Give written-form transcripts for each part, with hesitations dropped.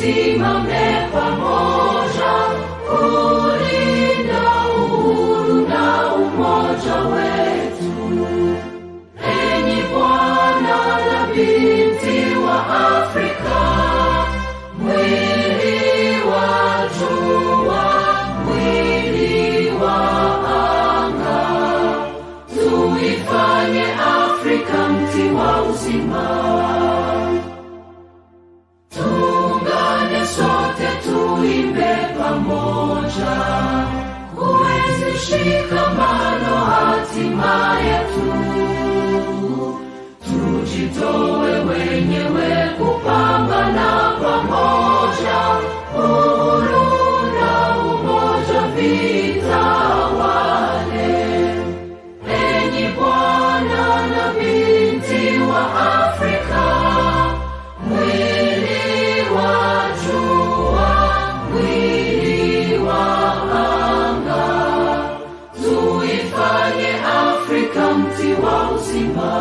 tusimame pamoja kulinda uhuru na umoja wetu. Enyi Bwana na binti wa Afrika, mwili wa jua, mwili wa anga, tuifanye Afrika mti wa uzima. Tuungane sote tuimbe pamoja, kuenzi shikamano hatima yetu. Tujitoe wenyewe kupambana pamoja, uhuru na umoja vitawale. Enyi Bwana na binti wa Afrika, mwili wa jua, mwili wa anga, tuifanye Afrika mti wa uzima.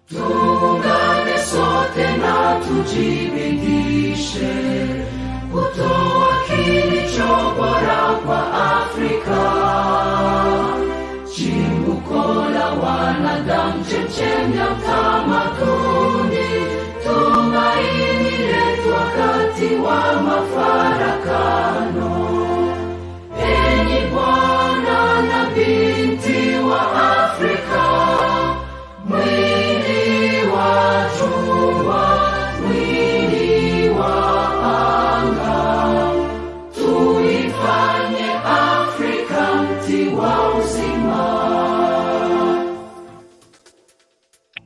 Tuungane sote na tujibidishe kutoa kilicho bora kwa Afrika, chimbuko la wanadamu, chemchemi ya utamaduni, tumaini letu wakati wa mafarakano. Enyi Bwana na binti wa Afrika, mwili wa jua, mwili wa anga, tuifanye Afrika mti wa uzima.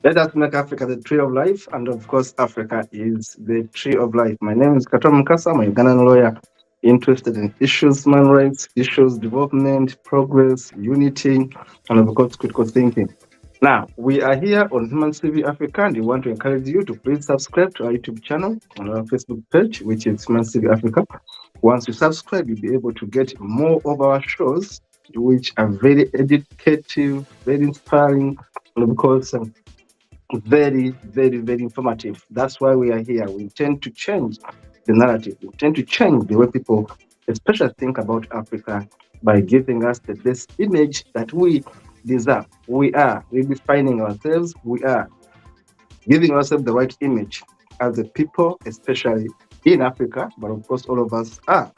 Let us make Africa the tree of life, and of course, Africa is the tree of life. My name is Katom Mukasa. I'm a Ugandan lawyer interested in issues, human rights, issues, development, progress, unity, and of course, critical thinking. Now, we are here on Humans TV Africa, and we want to encourage you to please subscribe to our YouTube channel and our Facebook page, which is Humans TV Africa. Once you subscribe, you'll be able to get more of our shows, which are very educative, very inspiring, and of course, very, very, very informative. That's why we are here. We intend to change the narrative. We intend to change the way people, especially think about Africa, by giving us the best image that we deserve. We're defining ourselves. We are giving ourselves the right image as a people, especially in Africa, but of course, all of us are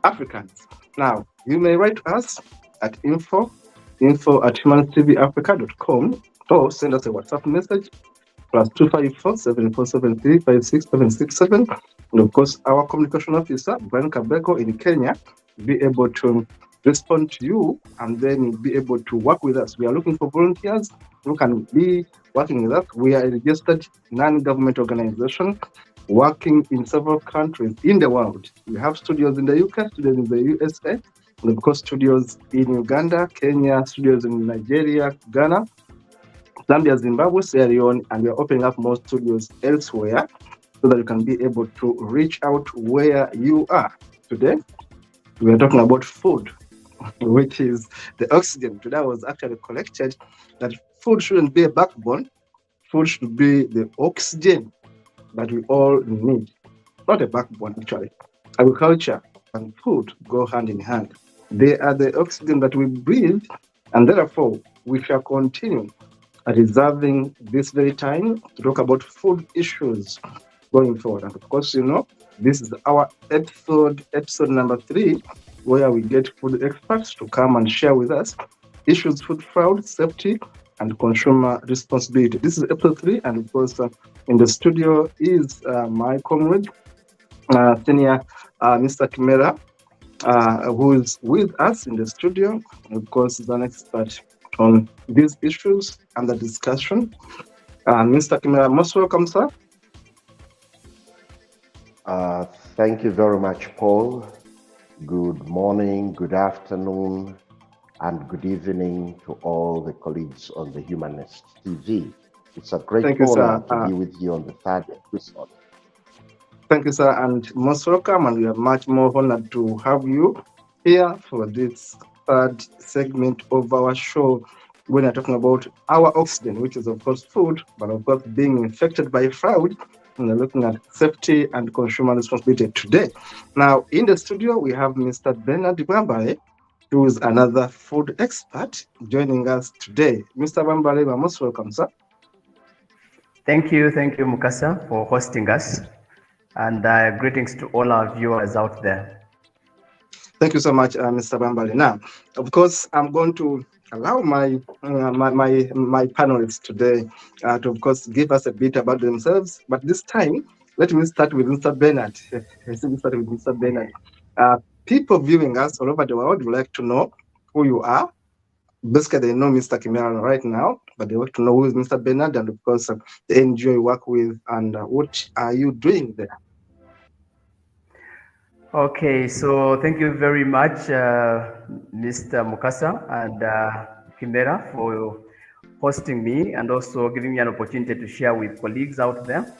Africans. Now, you may write to us at info@humanstvafrica.com, or send us a WhatsApp message, +254 7473 56767. And of course, our communication officer, Brian Kabeko in Kenya, will be able to respond to you and then be able to work with us. We are looking for volunteers who can be working with us. We are a registered non-government organization working in several countries in the world. We have studios in the UK, studios in the USA, and of course, studios in Uganda, Kenya, studios in Nigeria, Ghana, Zambia, Zimbabwe, Sierra Leone, and we are opening up more studios elsewhere so that you can be able to reach out where you are. Today, we are talking about food, which is the oxygen. Today was actually collected that food shouldn't be a backbone. Food should be the oxygen that we all need, not a backbone actually. Agriculture and food go hand in hand. They are the oxygen that we breathe, and therefore we shall continue reserving this very time to talk about food issues going forward. And of course, this is our episode number 3, where we get food experts to come and share with us issues, food fraud, safety, and consumer responsibility. This is episode 3, and of course, in the studio is my comrade, senior Mr. Kimera, who is with us in the studio. And of course, is an expert on these issues and the discussion. Mr. Kimera, most welcome, sir. Thank you very much, Paul. Good morning, good afternoon, and good evening to all the colleagues on the Humanist TV. It's a great honor to be with you on the 3rd episode. Thank you, sir, and most welcome, and we are much more honored to have you here for this 3rd segment of our show when we're talking about our oxygen, which is of course food, but of course being infected by fraud, looking at safety and consumer responsibility today. Now, in the studio, we have Mr. Bernard Wambale, who is another food expert joining us today. Mr. Wambale, you are most welcome, sir. Thank you, Mukasa, for hosting us, and greetings to all our viewers out there. Thank you so much, Mr. Wambale. Now, of course, I'm going to allow my panelists today to, of course, give us a bit about themselves. But this time, let me start with Mr. Bernard. Let me start with Mr. Bernard. People viewing us all over the world would like to know who you are. Basically, they know Mr. Kimera right now, but they want to know who is Mr. Bernard and, of course, the NGO you work with and what are you doing there? Okay, so thank you very much, Mr. Mukasa and Kimera, for hosting me and also giving me an opportunity to share with colleagues out there.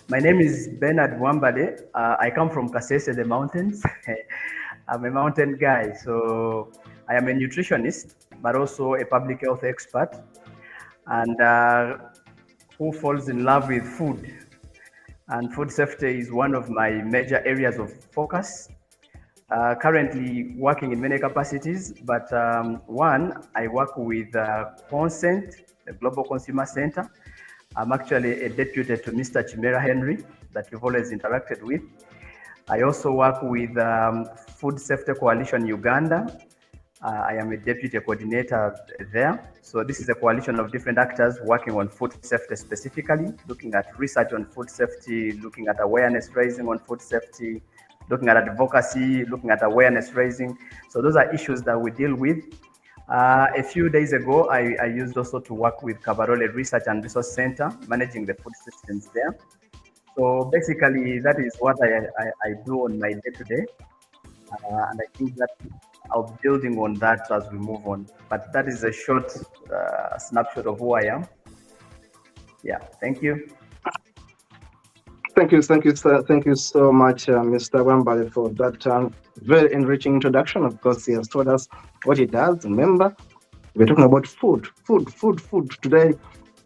My name is Bernard Wambale. I come from Kasese, the mountains. I'm a mountain guy, so I am a nutritionist, but also a public health expert, and who falls in love with food. And food safety is one of my major areas of focus. Currently working in many capacities, but one, I work with Consent, the Global Consumer Center. I'm actually a deputy to Mr. Chimera Henry that you've always interacted with. I also work with Food Safety Coalition Uganda. I am a deputy coordinator there. So this is a coalition of different actors working on food safety specifically, looking at research on food safety, looking at awareness raising on food safety, looking at advocacy, looking at awareness raising. So those are issues that we deal with. A few days ago, I used also to work with Kabarole Research and Resource Center, managing the food systems there. So basically, that is what I do on my day-to-day. And I think that I'll be building on that as we move on. But that is a short snapshot of who I am. Yeah, thank you. Thank you, sir. Thank you so much, Mr. Wambale, for that very enriching introduction. Of course, he has told us what he does. Remember, we're talking about food. Today,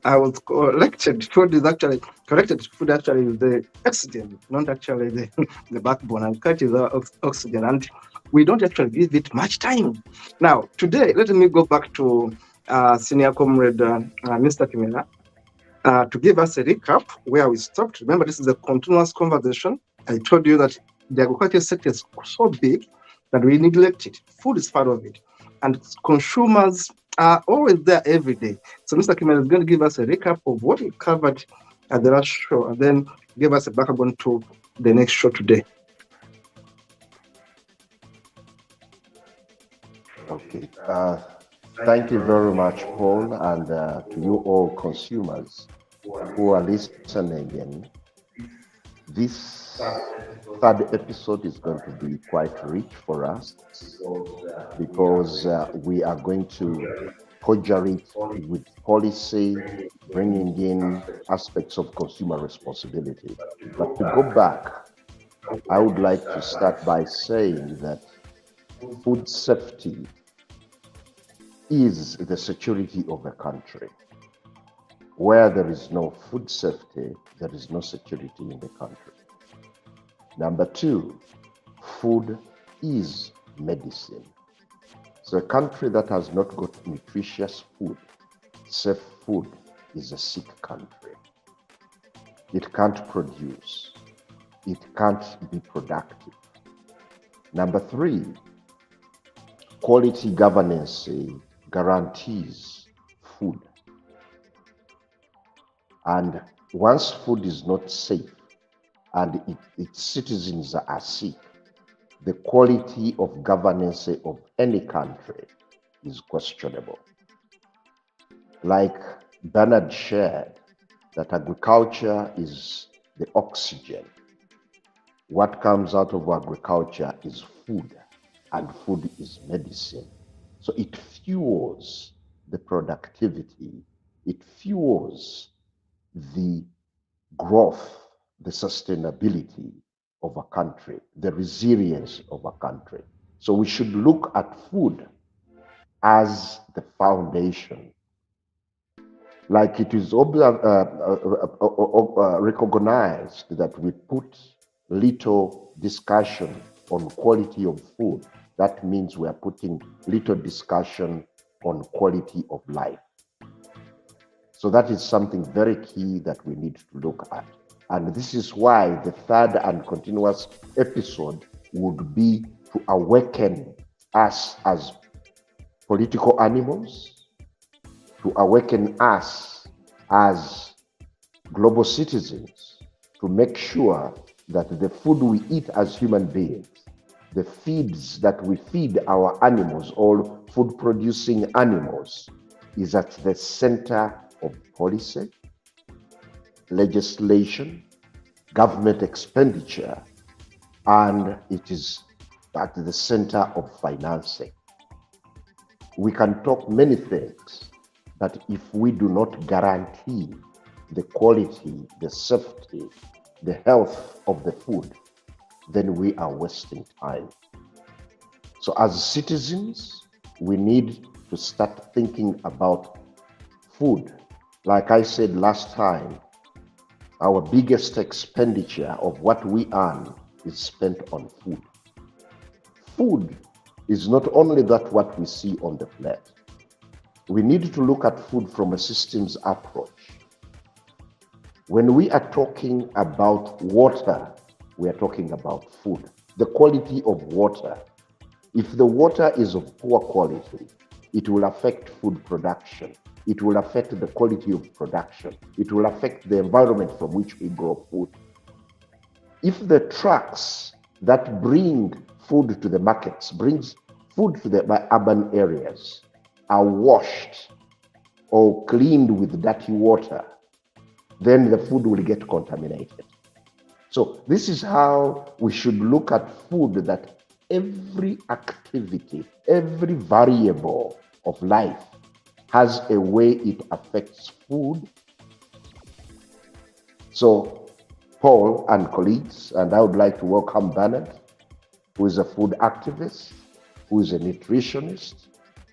I was lectured. Food is actually corrected. Food actually is the oxygen, not actually the backbone. And cut is our oxygen, and we don't actually give it much time. Now, today, let me go back to senior comrade Mr. Kimera. To give us a recap where we stopped. Remember, this is a continuous conversation. I told you that the agriculture sector is so big that we neglect it. Food is part of it. And consumers are always there every day. So Mr. Kimera is going to give us a recap of what we covered at the last show and then give us a backbone to the next show today. Okay. Thank you very much, Paul, and to you all consumers who are listening in. This third episode is going to be quite rich for us because we are going to conjure it with policy, bringing in aspects of consumer responsibility. But to go back, I would like to start by saying that food safety is the security of a country. Where there is no food safety, there is no security in the country. Number two, food is medicine. So a country that has not got nutritious food, safe food, is a sick country. It can't produce. It can't be productive. Number three, quality governance guarantees food. And once food is not safe and its citizens are sick, the quality of governance of any country is questionable. Like Bernard shared, that agriculture is the oxygen. What comes out of agriculture is food, and food is medicine. So it fuels the productivity, it fuels the growth, the sustainability of a country, the resilience of a country. So we should look at food as the foundation Like it is recognized that we put little discussion on quality of food. That means we are putting little discussion on quality of life. So that is something very key that we need to look at. And this is why the third and continuous episode would be to awaken us as political animals, to awaken us as global citizens, to make sure that the food we eat as human beings, the feeds that we feed our animals, all food-producing animals, is at the center of policy, legislation, government expenditure, and it is at the center of financing. We can talk many things, but if we do not guarantee the quality, the safety, the health of the food, then we are wasting time. So as citizens, we need to start thinking about food. Like I said last time, our biggest expenditure of what we earn is spent on food. Food is not only that what we see on the plate. We need to look at food from a systems approach. When we are talking about water, we are talking about food. The quality of water. If the water is of poor quality, it will affect food production. It will affect the quality of production. It will affect the environment from which we grow food. If the trucks that bring food to the markets, brings food to the urban areas, are washed or cleaned with dirty water, then the food will get contaminated. So this is how we should look at food, that every activity, every variable of life has a way it affects food. So Paul and colleagues, and I would like to welcome Bernard, who is a food activist, who is a nutritionist,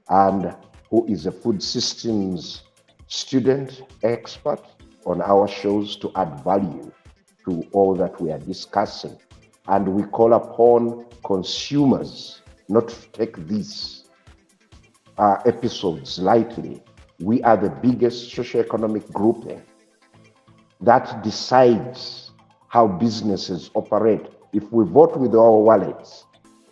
and who is a food systems student expert on our shows to add value to all that we are discussing. And we call upon consumers not to take these episodes lightly. We are the biggest socioeconomic grouping that decides how businesses operate. If we vote with our wallets,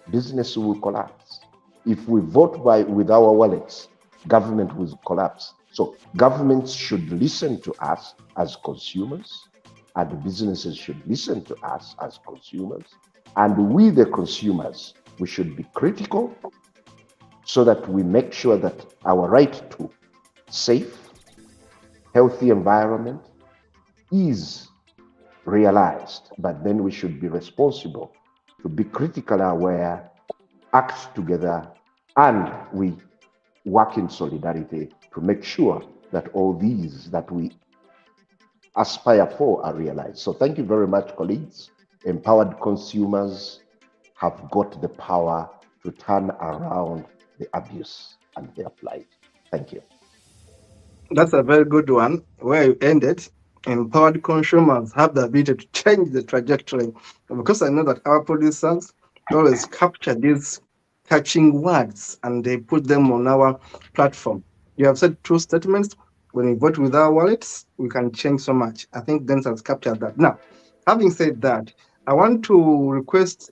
business will collapse. If we vote with our wallets, government will collapse. So governments should listen to us as consumers, and businesses should listen to us as consumers. And we, the consumers, we should be critical so that we make sure that our right to safe, healthy environment is realized. But then we should be responsible to be critically aware, act together, and we work in solidarity to make sure that all these that we aspire for are realized. So thank you very much, colleagues. Empowered consumers have got the power to turn around the abuse and their plight. Thank you. That's a very good one, where you ended. Empowered consumers have the ability to change the trajectory. Because I know that our producers always capture these catching words and they put them on our platform. You have said two statements. When we vote with our wallets, we can change so much. I think Dennis has captured that. Now, having said that, I want to request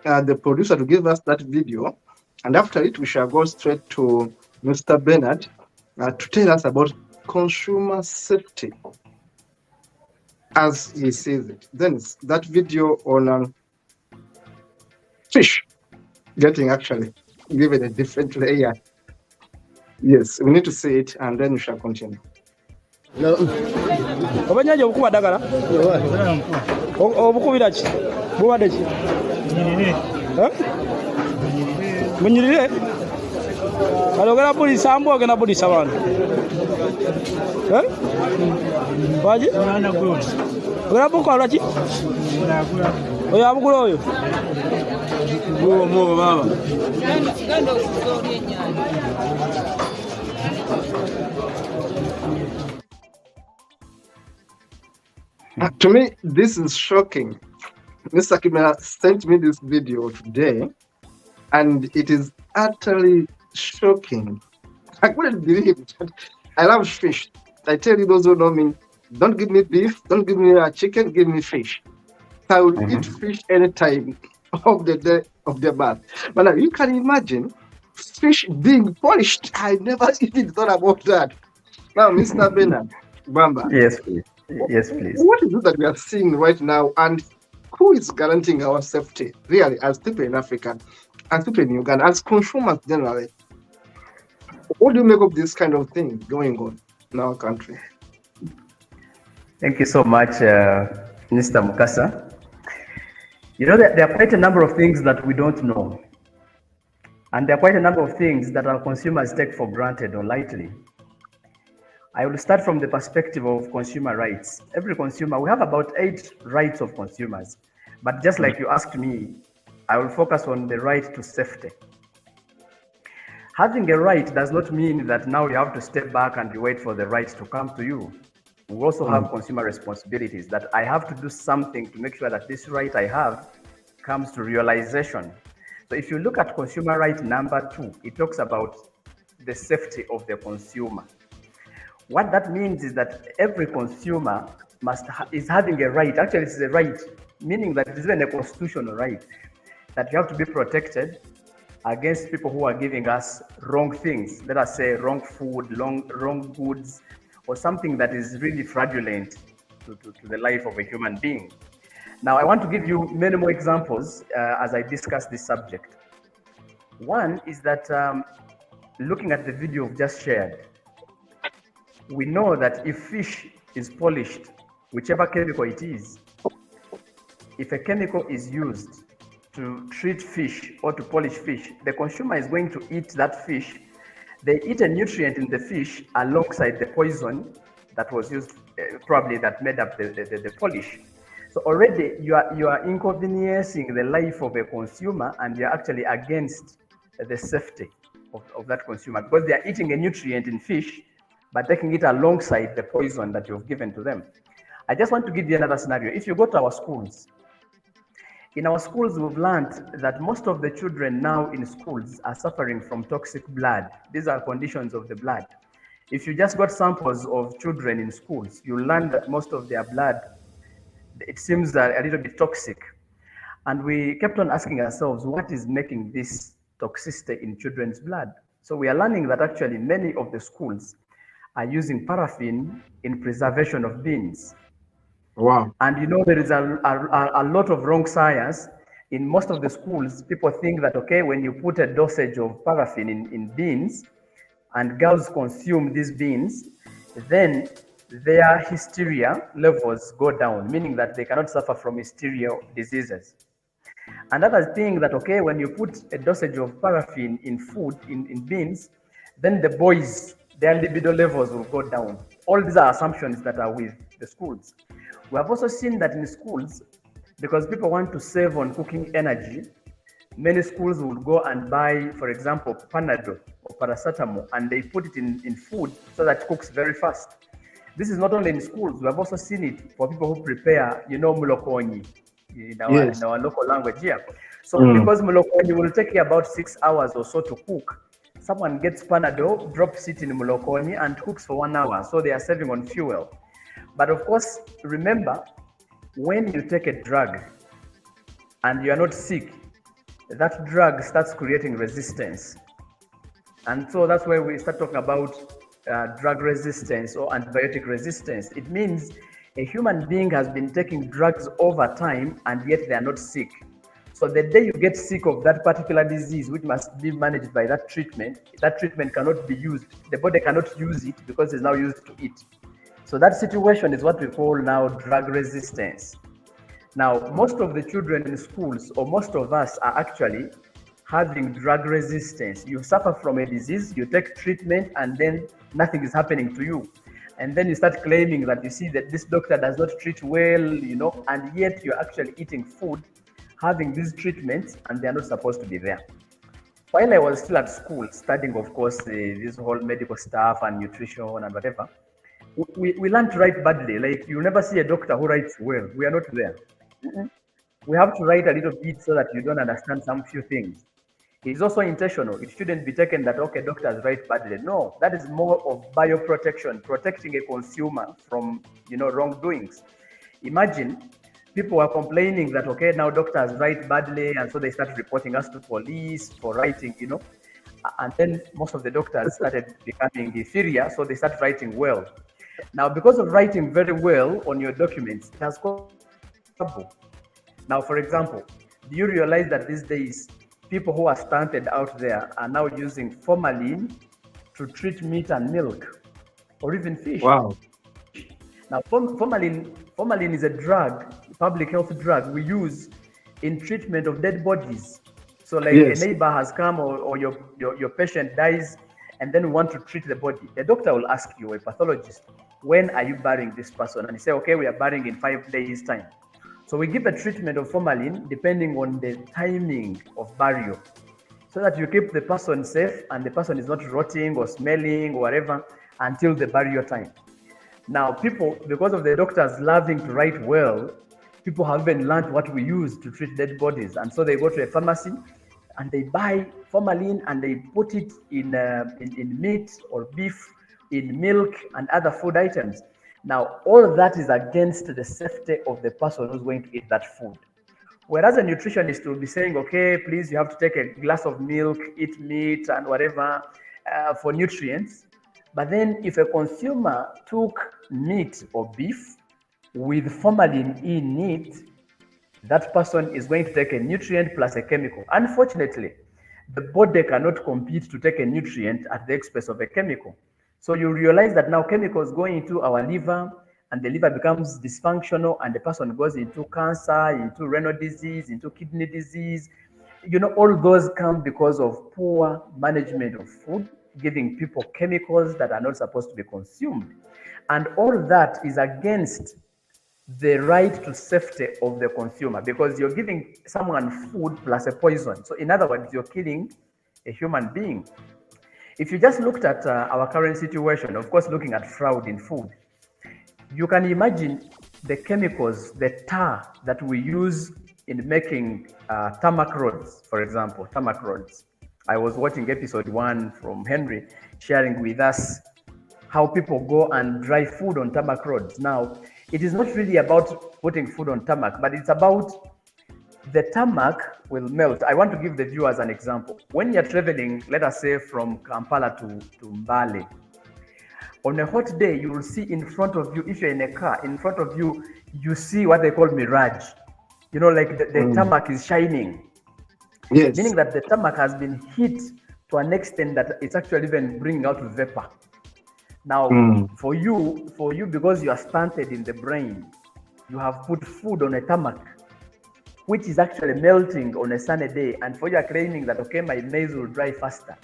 the producer to give us that video. And after it, we shall go straight to Mr. Bernard to tell us about consumer safety as he sees it. Then that video on fish getting actually given a different layer. Yes, we need to see it and then we shall continue. No. Obanyaje okuba dagala? Obukubira ki? Buwadde ki? Munyirire. Kalogera polisi ambo agenda polisi abantu. Waji? Ogera buko alaki? Oyo abugula oyo. Mwo baba. To me, this is shocking. Mr. Kimera sent me this video today, and it is utterly shocking. I couldn't believe it. I love fish. I tell you, those who know me, don't give me beef, don't give me a chicken, give me fish. I will eat fish anytime of the day of the month. But now you can imagine fish being polished. I never even thought about that. Now, Mr. Bernard Bamba, Yes, please. Yes, please. what is it that we are seeing right now, and who is guaranteeing our safety, really, as people in Africa, as people in Uganda, as consumers generally? What do you make of this kind of thing going on in our country? Thank you so much, Mr. Mukasa. You know, there are quite a number of things that we don't know. And there are quite a number of things that our consumers take for granted or lightly. I will start from the perspective of consumer rights. Every consumer, we have about 8 rights of consumers. But just like you asked me, I will focus on the right to safety. Having a right does not mean that now you have to step back and you wait for the right to come to you. We also have consumer responsibilities, that I have to do something to make sure that this right I have comes to realization. So if you look at consumer right number 2, it talks about the safety of the consumer. What that means is that every consumer is having a right. Actually, it's a right, meaning that it's even a constitutional right, that you have to be protected against people who are giving us wrong things. Let us say wrong food, wrong goods, or something that is really fraudulent to the life of a human being. Now, I want to give you many more examples as I discuss this subject. One is that looking at the video we've just shared, we know that if fish is polished, whichever chemical it is, if a chemical is used to treat fish or to polish fish, the consumer is going to eat that fish. They eat a nutrient in the fish alongside the poison that was used, probably that made up the polish. So already you are inconveniencing the life of a consumer, and you're actually against the safety of that consumer, because they are eating a nutrient in fish, but taking it alongside the poison that you've given to them. I just want to give you another scenario. If you go to our schools, in our schools, we've learned that most of the children now in schools are suffering from toxic blood. These are conditions of the blood. If you just got samples of children in schools, you'll learn that most of their blood, it seems a little bit toxic. And we kept on asking ourselves, what is making this toxicity in children's blood? So we are learning that actually many of the schools are using paraffin in preservation of beans. Wow. And you know, there is a lot of wrong science. In most of the schools, people think that, okay, when you put a dosage of paraffin in beans and girls consume these beans, then their hysteria levels go down, meaning that they cannot suffer from hysteria diseases. Another thing that, okay, when you put a dosage of paraffin in food, in beans, then the boys, their libido levels will go down. All these are assumptions that are with the schools. We have also seen that in schools, because people want to save on cooking energy, many schools will go and buy, for example, Panadol or paracetamol, and they put it in food so that it cooks very fast. This is not only in schools, we have also seen it for people who prepare, you know, mulokoni in our local language here. So because mulokoni will take you about 6 hours or so to cook, someone gets Panadol, drops it in mulokoni, and cooks for 1 hour. So they are saving on fuel. But of course, remember, when you take a drug and you are not sick, that drug starts creating resistance. And so that's why we start talking about drug resistance or antibiotic resistance. It means a human being has been taking drugs over time and yet they are not sick. So the day you get sick of that particular disease, which must be managed by that treatment cannot be used. The body cannot use it because it's now used to eat. So that situation is what we call now drug resistance. Now, most of the children in schools, or most of us, are actually having drug resistance. You suffer from a disease, you take treatment, and then nothing is happening to you. And then you start claiming that you see that this doctor does not treat well, you know, and yet you're actually eating food, having these treatments, and they're not supposed to be there. While I was still at school, studying, of course, this whole medical stuff and nutrition and whatever, we learn to write badly. Like you never see a doctor who writes well. We are not there. We have to write a little bit so that you don't understand some few things. It's also intentional. It shouldn't be taken that, okay, doctors write badly. No, that is more of bioprotection, protecting a consumer from, wrongdoings. Imagine people are complaining that, okay, now doctors write badly, and so they start reporting us to police for writing, and then most of the doctors started becoming inferior, so they start writing well. Now, because of writing very well on your documents, it has caused trouble. Now, for example, do you realize that these days, people who are stunted out there are now using formalin to treat meat and milk, or even fish? Wow. Now, formalin is a drug, public health drug we use in treatment of dead bodies. So like Yes. a neighbor has come or your patient dies and then want to treat the body. The doctor will ask you, a pathologist, when are you burying this person? And he say, okay, we are burying in 5 days time. So we give a treatment of formalin depending on the timing of burial, so that you keep the person safe and the person is not rotting or smelling or whatever until the burial time. Now, people, because of the doctors loving to write well, people have even learned what we use to treat dead bodies. And so they go to a pharmacy and they buy formalin and they put it in meat or beef, in milk and other food items. Now, all that is against the safety of the person who's going to eat that food. Whereas a nutritionist will be saying, okay, please, you have to take a glass of milk, eat meat and whatever for nutrients. But then if a consumer took meat or beef with formalin in it, that person is going to take a nutrient plus a chemical. Unfortunately, the body cannot compete to take a nutrient at the expense of a chemical. So you realize that now chemicals go into our liver and the liver becomes dysfunctional and the person goes into cancer, into renal disease, into kidney disease. All those come because of poor management of food, giving people chemicals that are not supposed to be consumed. And all that is against the right to safety of the consumer, because you're giving someone food plus a poison. So in other words, you're killing a human being. If you just looked at our current situation, of course, looking at fraud in food, you can imagine the chemicals, the tar that we use in making tarmac roads, for example, tarmac roads. I was watching episode 1 from Henry sharing with us how people go and dry food on tarmac roads. Now, it is not really about putting food on tarmac, but it's about the tarmac will melt. I want to give the viewers an example. When you're traveling, let us say from Kampala to Mbale, on a hot day, you will see in front of you, if you're in a car, in front of you, you see what they call mirage. Like the tarmac is shining. Yes. Meaning that the tarmac has been heat to an extent that it's actually even bringing out vapor. Now, for you, because you are stunted in the brain, you have put food on a tarmac, which is actually melting on a sunny day, and for you are claiming that, okay, my maize will dry faster.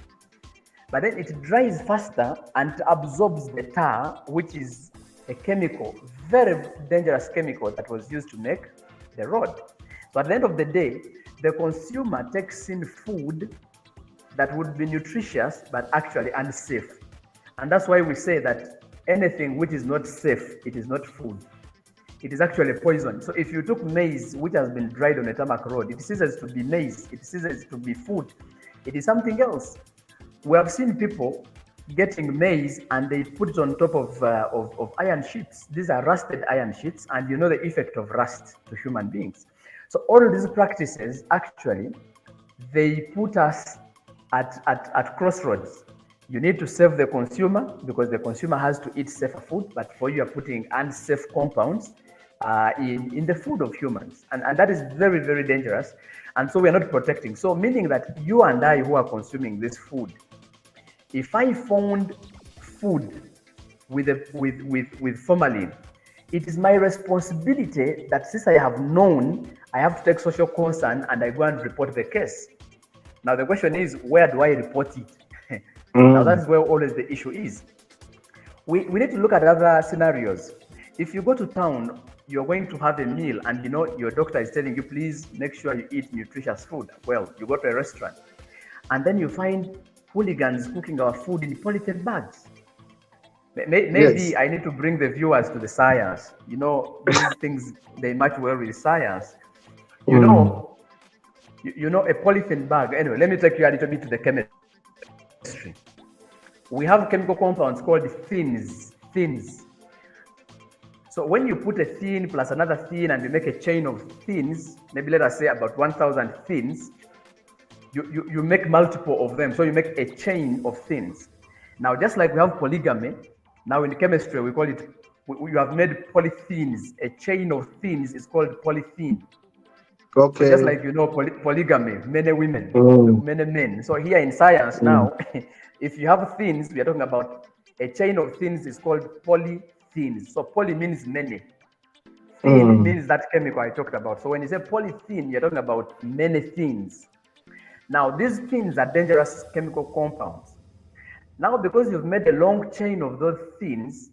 But then it dries faster and absorbs the tar, which is a chemical, very dangerous chemical that was used to make the road. So at the end of the day, the consumer takes in food that would be nutritious, but actually unsafe. And that's why we say that anything which is not safe, it is not food. It is actually poison. So if you took maize, which has been dried on a tarmac road, it ceases to be maize, it ceases to be food. It is something else. We have seen people getting maize and they put it on top of iron sheets. These are rusted iron sheets, and you know the effect of rust to human beings. So all these practices, actually, they put us at crossroads. You need to save the consumer because the consumer has to eat safer food, but for you are putting unsafe compounds in the food of humans. And that is very, very dangerous. And so we are not protecting. So meaning that you and I who are consuming this food, if I found food with formalin, it is my responsibility that since I have known, I have to take social concern and I go and report the case. Now the question is, where do I report it? Now that's where always the issue is. We need to look at other scenarios. If you go to town, you're going to have a meal and your doctor is telling you, please make sure you eat nutritious food. Well, you go to a restaurant and then you find hooligans cooking our food in polythene bags. Maybe Yes. I need to bring the viewers to the science. You know, these things, they match well with science. You know, a polythene bag. Anyway, let me take you a little bit to the chemistry. We have chemical compounds called thins. So when you put a thin plus another thin and you make a chain of thins, maybe let us say about 1,000 thins, you make multiple of them. So you make a chain of thins. Now, just like we have polygamy, now in chemistry, we call it, you have made polythenes. A chain of thins is called polythene. Okay. So just like, you know, polygamy, many women, many men. So here in science now, if you have thins, we are talking about a chain of thins is called polythenes. So poly means many. Thin means that chemical I talked about. So when you say polythene, you're talking about many things. Now, these thins are dangerous chemical compounds. Now, because you've made a long chain of those thins,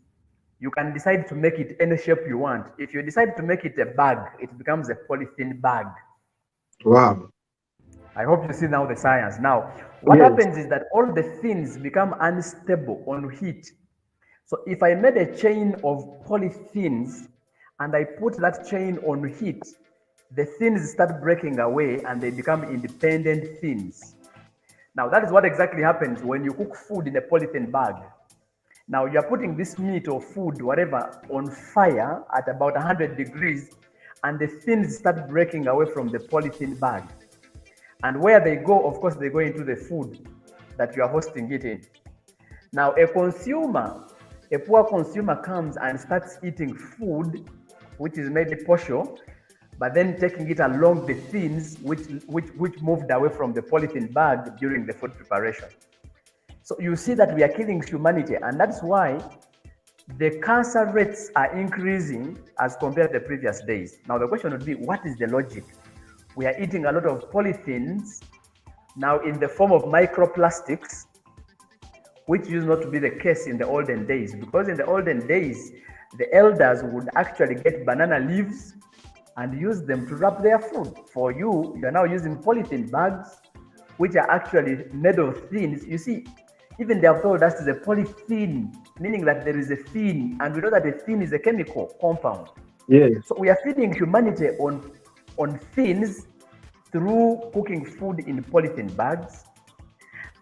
you can decide to make it any shape you want. If you decide to make it a bag, it becomes a polythene bag. Wow. I hope you see now the science. Now, what happens is that all the thins become unstable on heat. So if I made a chain of polythenes and I put that chain on heat, the thins start breaking away and they become independent thins. Now, that is what exactly happens when you cook food in a polythene bag. Now, you're putting this meat or food, whatever, on fire at about 100 degrees, and the thins start breaking away from the polythene bag. And where they go, of course, they go into the food that you are hosting it in. Now, a poor consumer comes and starts eating food, which is maybe kosher, but then taking it along the thins which moved away from the polythene bag during the food preparation. So you see that we are killing humanity, and that's why the cancer rates are increasing as compared to the previous days. Now the question would be, what is the logic? We are eating a lot of polythenes now in the form of microplastics, which used not to be the case in the olden days, because in the olden days, the elders would actually get banana leaves and use them to wrap their food. For you, you are now using polythene bags, which are actually made of thins. You see, even they have told us it's a polythene, meaning that there is a thin, and we know that a thin is a chemical compound. Yes. So we are feeding humanity on thins through cooking food in polythene bags.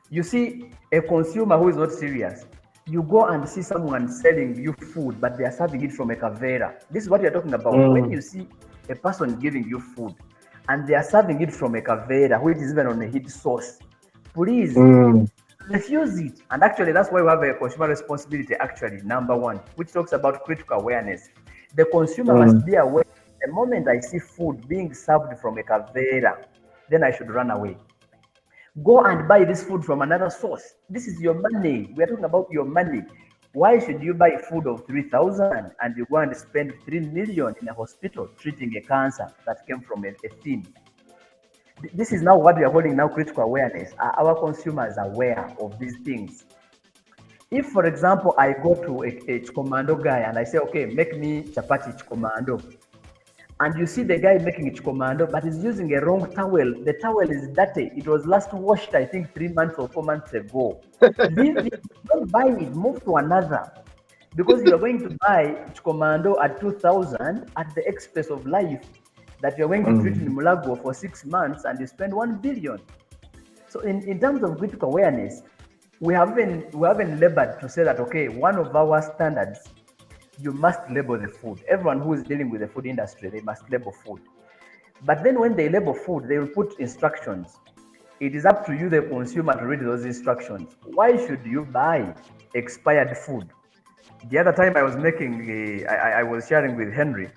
You see, a consumer who is not serious, you go and see someone selling you food, but they are serving it from a kavera. This is what you're talking about. When you see a person giving you food and they are serving it from a kavera, which is even on a heat source, please refuse it. And actually, that's why we have a consumer responsibility, actually, number 1, which talks about critical awareness. The consumer must be aware. The moment I see food being served from a kavera, then I should run away. Go and buy this food from another source. This is your money. We are talking about your money. Why should you buy food of 3,000 and you go and spend 3 million in a hospital treating a cancer that came from a thin? This is now what we are holding now, critical awareness. Are our consumers aware of these things? If, for example, I go to a Chikommando guy and I say, okay, make me chapati Chikommando, and you see the guy making Chikommando, but he's using a wrong towel. The towel is dirty. It was last washed, I think, 3 months or 4 months ago. Leave it, don't buy it, move to another. Because you're going to buy Chikommando at 2,000 at the expense of life that you're going to treat in Mulago for 6 months and you spend 1 billion. So in terms of critical awareness, we haven't labored to say that, okay, one of our standards, you must label the food. Everyone who is dealing with the food industry, they must label food. But then when they label food, they will put instructions. It is up to you, the consumer, to read those instructions. Why should you buy expired food? The other time I was I was sharing with Henry,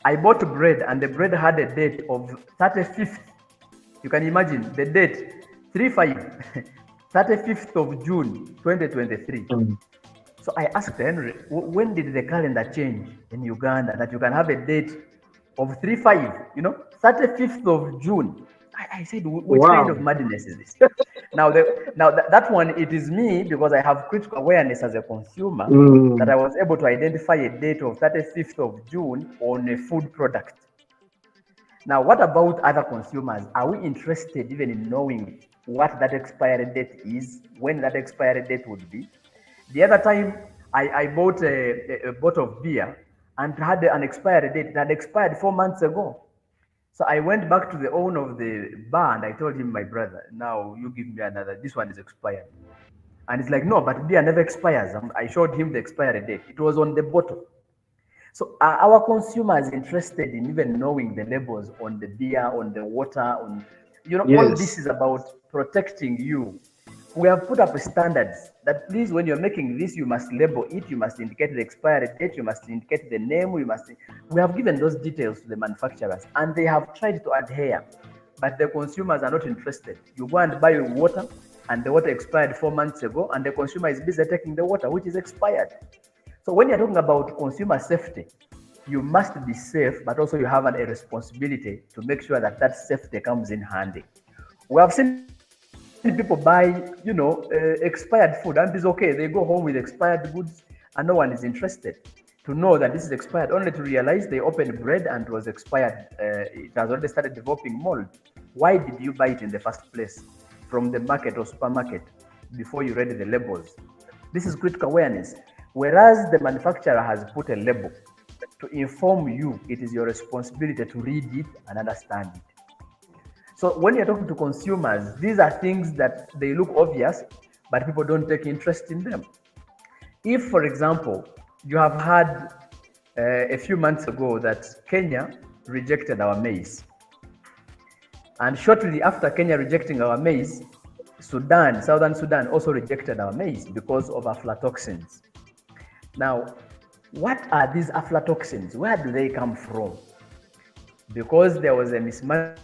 I bought bread and the bread had a date of 35th. You can imagine the date, 35th of June, 2023. So I asked Henry, when did the calendar change in Uganda that you can have a date of 35th of June? I said, which kind of madness is this? Now that one, it is me, because I have critical awareness as a consumer, that I was able to identify a date of 35th of June on a food product. Now, what about other consumers? Are we interested even in knowing what that expiry date is, when that expiry date would be? The other time, I bought a bottle of beer and had an expiry date. It had expired 4 months ago. So I went back to the owner of the bar and I told him, my brother, now you give me another. This one is expired. And he's like, no, but beer never expires. I showed him the expiry date. It was on the bottle. So are our consumers interested in even knowing the labels on the beer, on the water, on, all Yes. this is about protecting you. We have put up standards that please, when you're making this, you must label it, you must indicate the expiry date, you must indicate the name, we have given those details to the manufacturers and they have tried to adhere, but the consumers are not interested. You go and buy water and the water expired 4 months ago and the consumer is busy taking the water, which is expired. So when you're talking about consumer safety, you must be safe, but also you have a responsibility to make sure that that safety comes in handy. We have seen people buy, expired food and it's okay. They go home with expired goods and no one is interested to know that this is expired, only to realize they opened bread and it was expired. It has already started developing mold. Why did you buy it in the first place from the market or supermarket before you read the labels? This is critical awareness. Whereas the manufacturer has put a label to inform you, it is your responsibility to read it and understand it. So when you're talking to consumers, these are things that they look obvious, but people don't take interest in them. If, for example, you have had a few months ago that Kenya rejected our maize, and shortly after Kenya rejecting our maize, Southern Sudan also rejected our maize because of aflatoxins. Now, what are these aflatoxins? Where do they come from? Because there was a mismatch.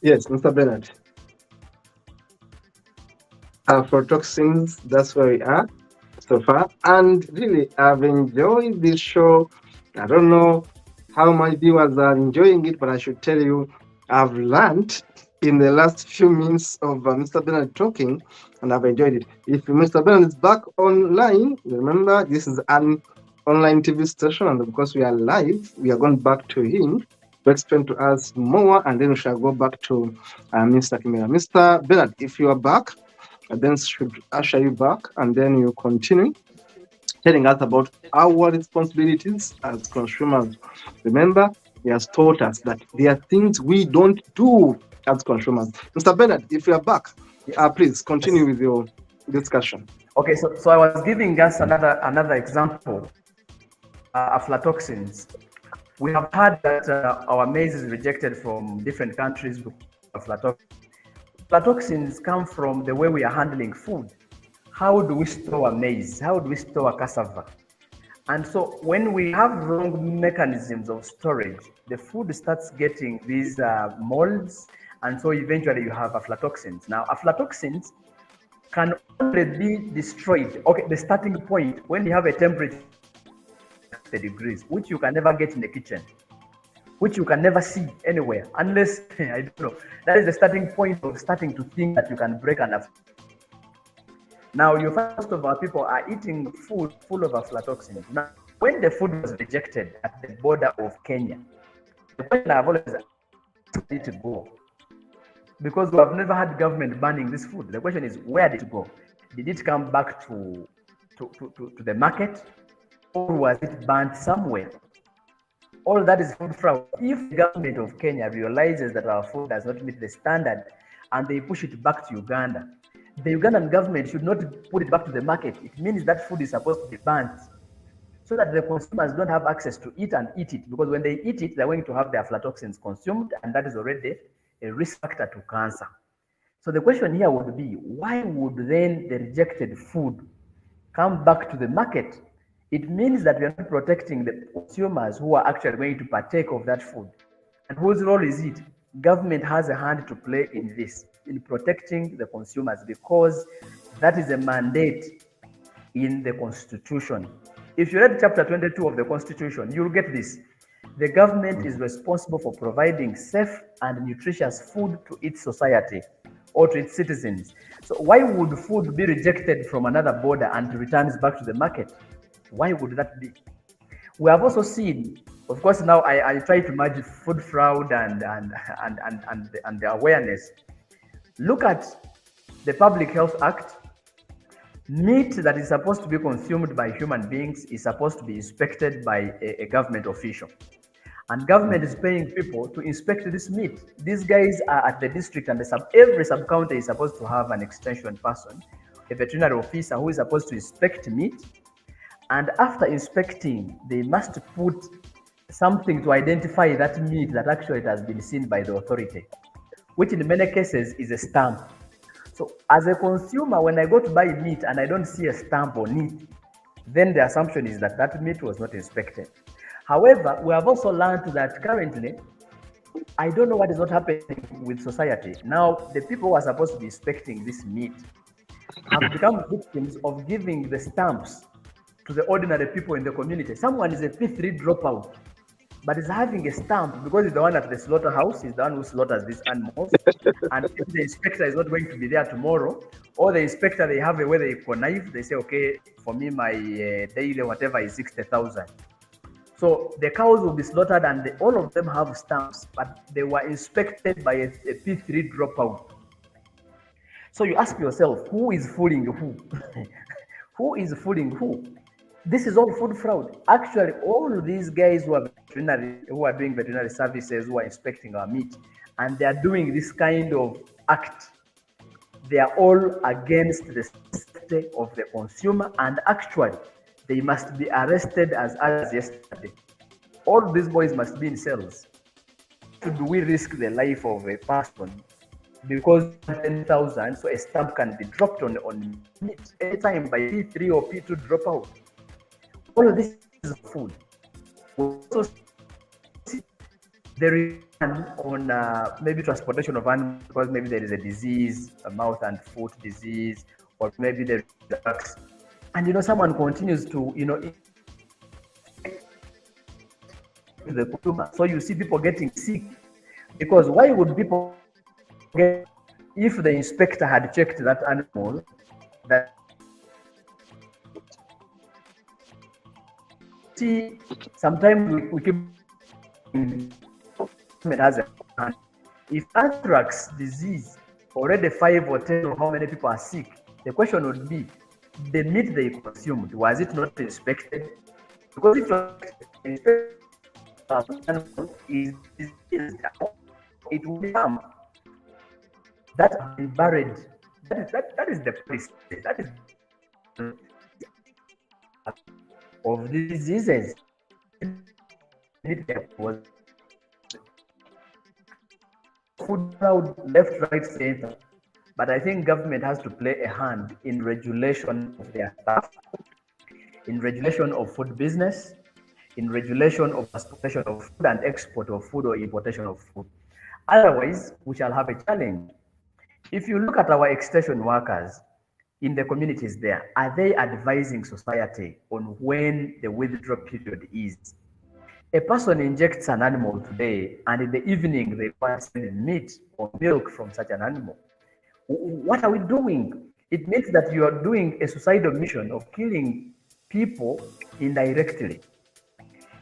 Yes, Mr. Bernard. Aflatoxins, that's where we are so far. And really, I've enjoyed this show. I don't know how my viewers are enjoying it, but I should tell you, I've learned in the last few minutes of Mr. Bernard talking, and I've enjoyed it. If Mr. Bernard is back online, remember, this is an online TV station, and of course, we are live. We are going back to him to explain to us more, and then we shall go back to Mr. Kimera. Mr. Bernard, if you are back, I then should usher you back, and then you continue telling us about our responsibilities as consumers. Remember, he has taught us that there are things we don't do as consumers. Mr. Bernard, if you are back, please continue with your discussion. Okay, so I was giving us another example, aflatoxins. We have heard that our maize is rejected from different countries with aflatoxins. Aflatoxins come from the way we are handling food. How do we store maize? How do we store cassava? And so when we have wrong mechanisms of storage, the food starts getting these molds, and so eventually you have aflatoxins. Now, aflatoxins can only be destroyed. Okay, the starting point, when you have a temperature of 30 degrees, which you can never get in the kitchen, which you can never see anywhere, unless, I don't know, that is the starting point of starting to think that you can break an aflatoxin. Now, most of our people are eating food full of aflatoxins. Now, when the food was rejected at the border of Kenya, the question I've always asked, where did it go? Because we have never had government banning this food. The question is, where did it go? Did it come back to the market, or was it banned somewhere? All that is food fraud. If the government of Kenya realizes that our food does not meet the standard and they push it back to Uganda, the Ugandan government should not put it back to the market. It means that food is supposed to be banned so that the consumers don't have access to it and eat it, because when they eat it, they're going to have their aflatoxins consumed, and that is already a risk factor to cancer. So the question here would be, why would then the rejected food come back to the market? It means that we are not protecting the consumers who are actually going to partake of that food. And whose role is it? Government has a hand to play in this, in protecting the consumers, because that is a mandate in the Constitution. If you read chapter 22 of the Constitution, you'll get this. The government is responsible for providing safe and nutritious food to its society or to its citizens. So why would food be rejected from another border and returns back to the market? Why would that be? We have also seen, of course, now I try to merge food fraud and the awareness. Look at the Public Health Act, meat that is supposed to be consumed by human beings is supposed to be inspected by a government official. And government is paying people to inspect this meat. These guys are at the district, and every sub-county is supposed to have an extension person, a veterinary officer who is supposed to inspect meat. And after inspecting, they must put something to identify that meat that actually has been seen by the authority, which in many cases is a stamp. So as a consumer, when I go to buy meat and I don't see a stamp on it, then the assumption is that that meat was not inspected. However, we have also learned that currently, I don't know what is not happening with society. Now, the people who are supposed to be inspecting this meat have become victims of giving the stamps to the ordinary people in the community. Someone is a P3 dropout, but is having a stamp because he's the one at the slaughterhouse, he's the one who slaughters these animals. And if the inspector is not going to be there tomorrow, or the inspector, they have a way they connive, they say, okay, for me, my daily whatever is 60,000. So the cows will be slaughtered and all of them have stamps, but they were inspected by a P3 dropout. So you ask yourself, who is fooling who? Who is fooling who? This is all food fraud. Actually, all these guys who are doing veterinary services, who are inspecting our meat, and they are doing this kind of act, they are all against the safety of the consumer, and actually, they must be arrested as yesterday. All these boys must be in cells. Do we risk the life of a person because 10,000, so a stamp can be dropped on meat anytime by P3 or P2 dropout? All of this is food. So there is on maybe transportation of animals because maybe there is a disease, a mouth and foot disease, or maybe there is drugs. And someone continues to the consumer. So you see people getting sick because why would people get if the inspector had checked that animal that see sometimes we keep it has a if anthrax disease already 5 or 10 or how many people are sick, the question would be the meat they consumed, was it not inspected? Because if it will be harm that has been buried. That is the policy. That is of diseases. Food fraud, left, right, center. But I think government has to play a hand in regulation of their staff, in regulation of food business, in regulation of transportation of food and export of food or importation of food. Otherwise, we shall have a challenge. If you look at our extension workers in the communities there, are they advising society on when the withdrawal period is? A person injects an animal today, and in the evening they want meat or milk from such an animal. What are we doing? It means that you are doing a suicidal mission of killing people indirectly.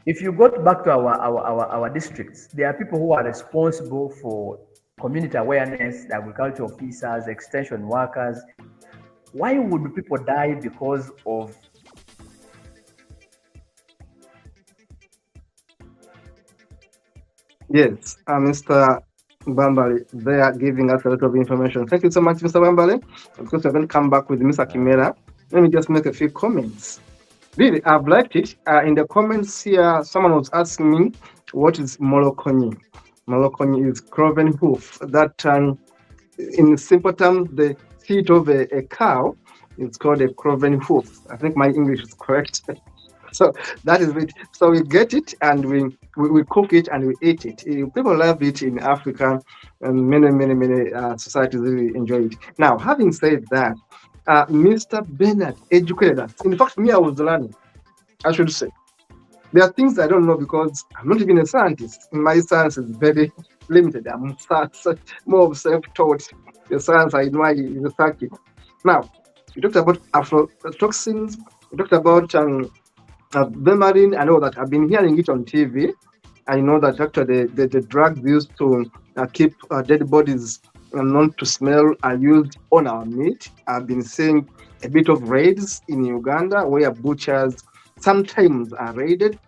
If you go back to our districts, there are people who are responsible for community awareness, the agriculture officers, extension workers. Why would people die because of Yes, Mr. Bambale, they are giving us a lot of information. Thank you so much, Mr. Bambale. Of course, we're going to come back with Mr. Kimera. Let me just make a few comments. Really, I've liked it. In the comments here, someone was asking me, what is Molokonyi? Molokonyi is cloven hoof. That, in simple terms, the feet of a cow is called a cloven hoof. I think my English is correct. So that is it. So we get it and we cook it and we eat it. People love it in Africa, and many societies really enjoy it. Now, having said that, Mr. Bernard educated us. In fact, me, I was learning, I should say. There are things I don't know because I'm not even a scientist. My science is very limited. I'm more of self-taught. The science I know is a circuit. Now, we talked about aflatoxins, we talked about Bemarine, I know that I've been hearing it on TV. I know that actually the drugs used to keep dead bodies known to smell are used on our meat. I've been seeing a bit of raids in Uganda where butchers sometimes are raided.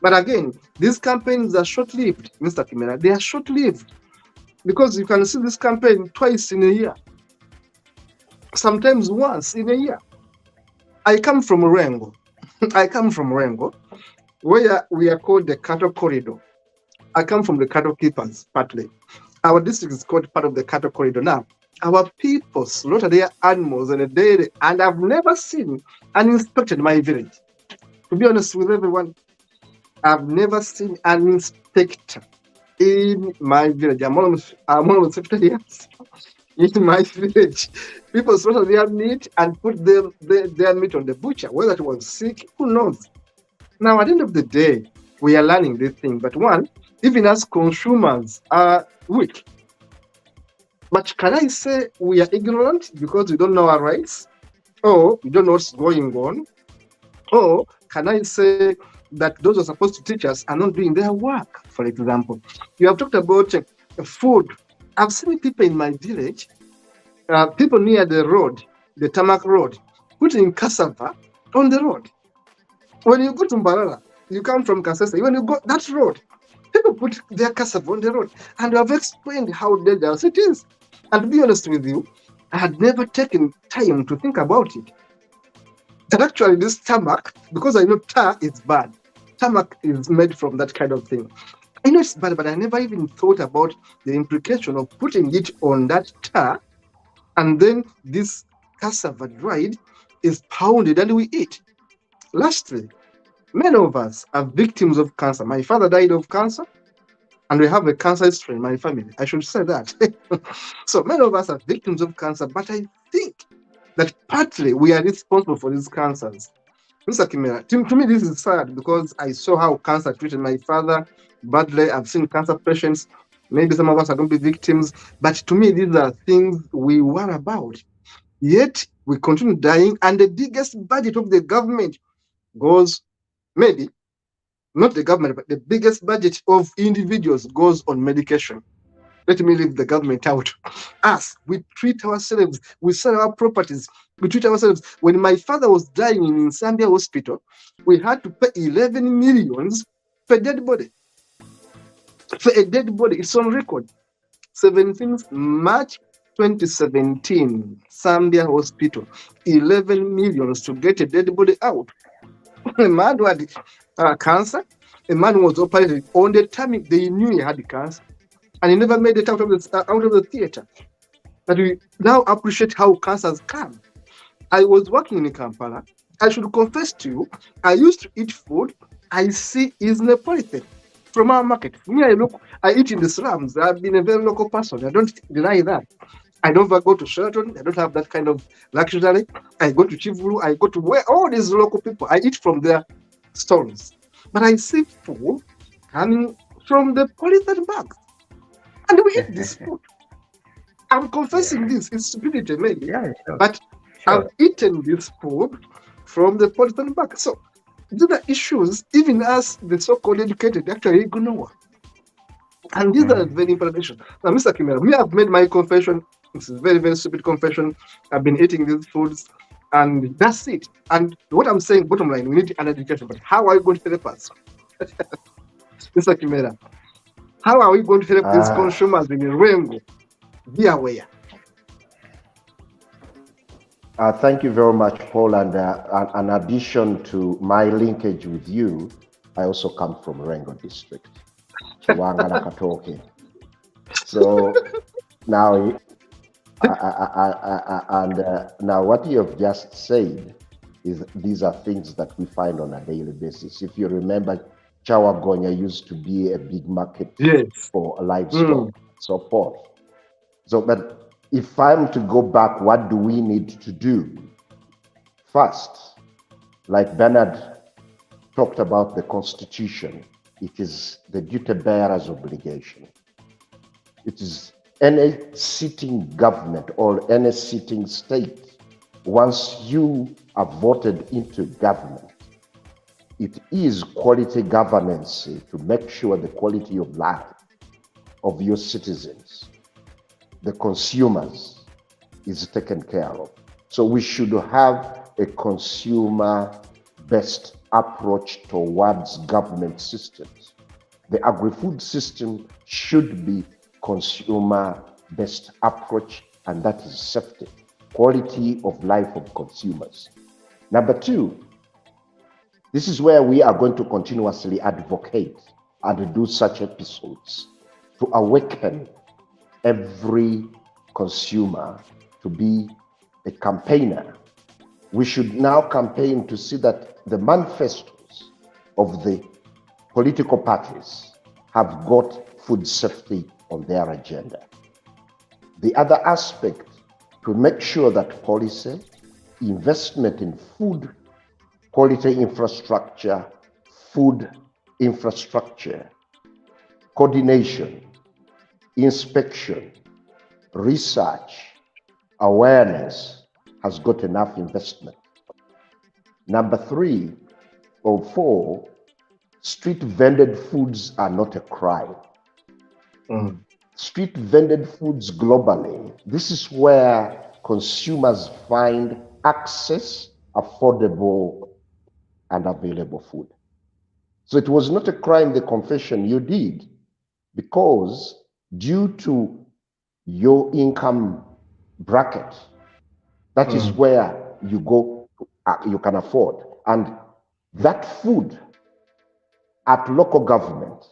But again, these campaigns are short-lived, Mr. Kimera. They are short-lived because you can see this campaign twice in a year, sometimes once in a year. I come from Rengo. Where we are called the cattle corridor. I come from the cattle keepers, partly. Our district is called part of the cattle corridor. Now, our people slaughter their animals on a daily, and I've never seen and inspected my village. To be honest with everyone, I've never seen an inspector in my village. I'm almost 50 years in my village. People slaughter their meat and put their meat on the butcher. Whether it was sick, who knows? Now, at the end of the day, we are learning this thing. But one, even as consumers are weak. But can I say we are ignorant because we don't know our rights? Or we don't know what's going on? Or can I say that those who are supposed to teach us are not doing their work? For example, you have talked about food. I've seen people in my village, people near the road, the tarmac road, putting cassava on the road. When you go to Mbarara, you come from Kasese, when you go that road, people put their cassava on the road. And I've explained how dangerous it is. And to be honest with you, I had never taken time to think about it. That actually this tarmac, because I know tar is bad. Tarmac is made from that kind of thing. I know it's bad, but I never even thought about the implication of putting it on that tar, and then this cassava dried is pounded and we eat. Lastly, many of us are victims of cancer. My father died of cancer, and we have a cancer history in my family. I should say that. So many of us are victims of cancer, but I think that partly we are responsible for these cancers. Mr. Kimera, to me this is sad because I saw how cancer treated my father badly. I've seen cancer patients. Maybe some of us are going to be victims, but to me these are things we worry about. Yet we continue dying, and the biggest budget of the government goes, maybe not the government, but the biggest budget of individuals goes on medication. Let me leave the government out. Us, we treat ourselves, we sell our properties, we treat ourselves. When my father was dying in Zambia hospital, we had to pay 11 millions for a dead body. For a dead body, it's on record. 17th March 2017, Zambia hospital, 11 millions to get a dead body out. A man who had cancer, a man who was operated on the time they knew he had cancer, and he never made it out of the theater. But we now appreciate how cancers come. I was working in Kampala. I should confess to you, I used to eat food I see is Neapolitan from our market. For me, I eat in the slums. I've been a very local person. I don't deny that. I never go to Sheraton. I don't have that kind of luxury. I go to Chivulu. I go to where all these local people. I eat from their stalls. But I see food coming from the polythene bags. And we eat this food. I'm confessing this. It's stupidity, maybe. Yeah, sure. But I've eaten this food from the polythene bag. So these are issues, even as the so-called educated actually ignore. And these are very important issues. Now, Mr. Kimera, me, I've made my confession. It's a very, very stupid confession. I've been eating these foods, and that's it. And what I'm saying, bottom line, we need an education. But how are you going to help us? Mr. Kimera, how are we going to help these consumers in Rengo? Be aware. Thank you very much, Paul. And in addition to my linkage with you, I also come from Rengo district. So now, now what you have just said is these are things that we find on a daily basis. If you remember, Chawagonya used to be a big market for livestock, so forth. So, but if I'm to go back, what do we need to do? First, like Bernard talked about the Constitution, it is the duty bearer's obligation. It is any sitting government or any sitting state, once you are voted into government, it is quality governance to make sure the quality of life of your citizens the consumers is taken care of. So we should have a consumer-based approach towards government systems. The agri-food system should be consumer-based approach, and that is safety, quality of life of consumers. Number two, this is where we are going to continuously advocate and do such episodes to awaken every consumer to be a campaigner. We should now campaign to see that the manifestos of the political parties have got food safety on their agenda. The other aspect, to make sure that policy, investment in food quality infrastructure, food infrastructure, coordination, inspection, research, awareness has got enough investment. Number 3 or 4, street vended foods are not a crime. Street vended foods globally, this is where consumers find access, affordable and available food. So it was not a crime, the confession you did, because due to your income bracket, that is where you go, you can afford. And that food at local government,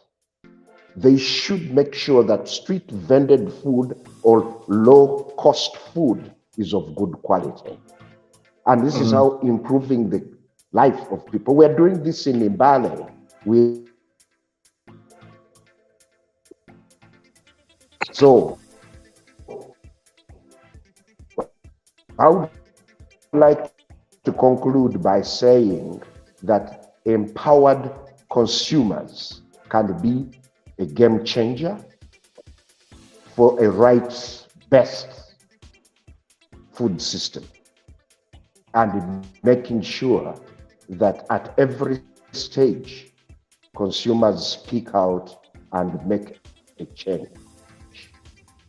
they should make sure that street vended food or low cost food is of good quality. And this is how improving the life of people. We are doing this in Mbale. So I would like to conclude by saying that empowered consumers can be a game changer for a rights-based food system, and making sure that at every stage, consumers speak out and make a change.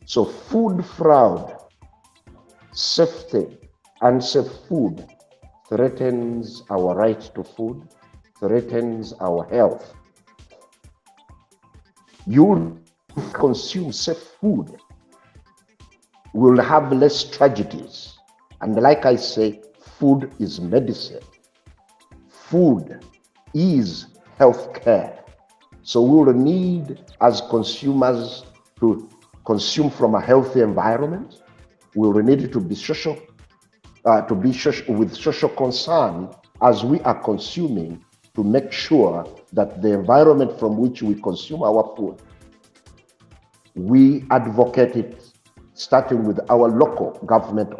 So food fraud, safety, unsafe food threatens our right to food, threatens our health. You consume safe food, we'll have less tragedies. And like I say, food is medicine. Food is health care. So we will need, as consumers, to consume from a healthy environment. We will need to be with social concern as we are consuming, to make sure that the environment from which we consume our food, we advocate it, starting with our local government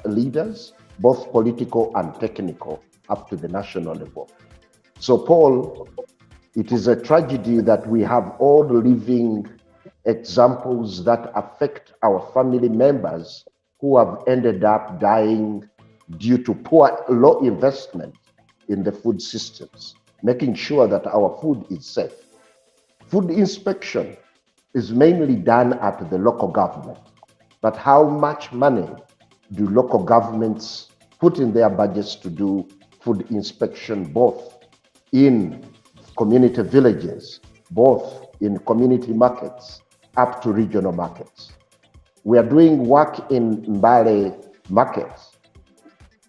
leaders, both political and technical, up to the national level. So, Paul, it is a tragedy that we have all living examples that affect our family members who have ended up dying due to low investment in the food systems, making sure that our food is safe. Food inspection is mainly done at the local government, but how much money do local governments put in their budgets to do food inspection, both in community villages, both in community markets, up to regional markets? We are doing work in Mbale markets.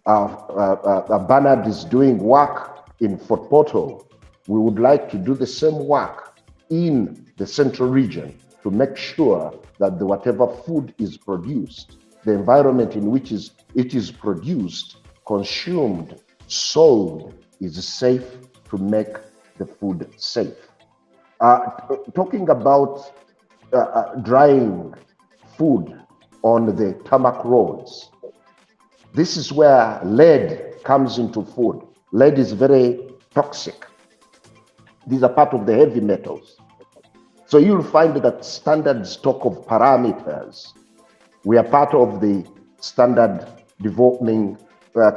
Bernard is doing work in Fort Portal. We would like to do the same work in the central region to make sure that whatever food is produced, the environment in which it is produced, consumed, sold, is safe, to make the food safe. Talking about drying food on the tarmac roads, this is where lead comes into food. Lead is very toxic. These are part of the heavy metals. So you'll find that standard stock of parameters, we are part of the standard development